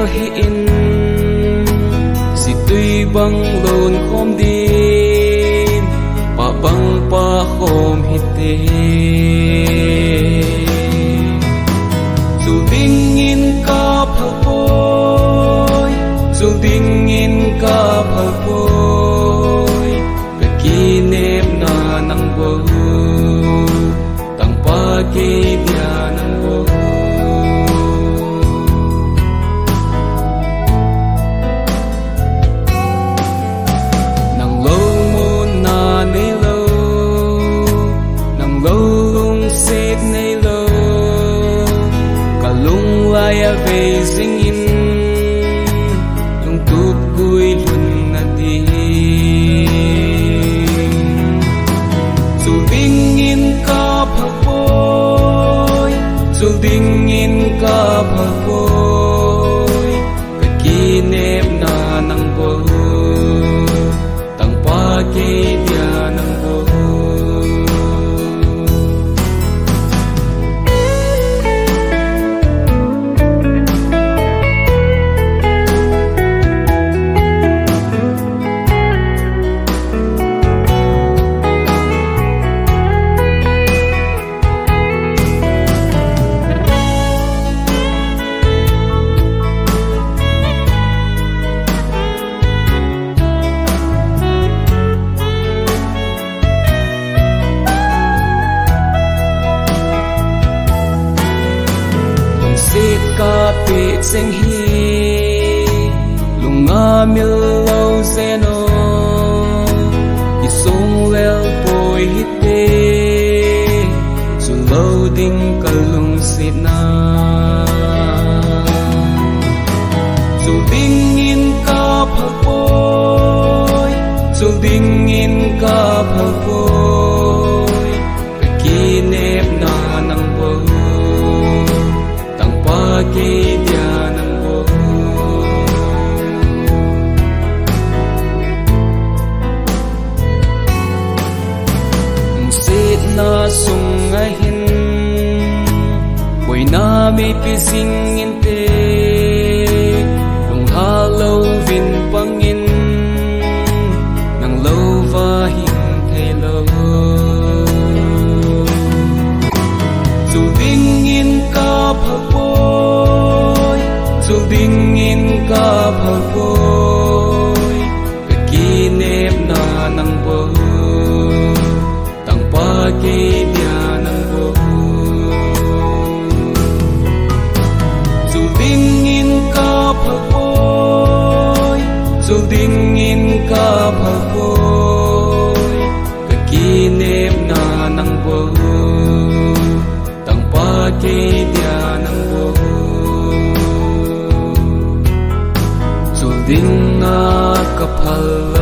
tel hi in si tui bang lon khom din pa bang pa khom hi te zu ding in ka phal poi zu ding in ka phal poi pe ki nem na nang bo tang pa ki dia nang bo về sinh in lung túc cùi luân na đi dù đinh in ca phật bôi dù đinh in ca phật bôi cái kỷ niệm na năng bôi tăng pa kê dia năng bôi ca pe seng hi lunga mil lo zeno i song lel poi hi te zu lo ding kalung sit na zu ding in ka phal poi zu ding in ka phal poi pe ki nep na nang bo kê dia nang bo sit na sung a hin boi na me pi sing in te lung ha lo vin pang in nang lo va hin the lo zu ding in ka phal dù đinh in ca phal poi cái kỷ niệm na nang bo tang pa kê dia nang bo dù đinh in ca phal poi dù đinh in ca phal poi cái kỷ niệm na nang bo tang pa kê dia nang bo ding na kapal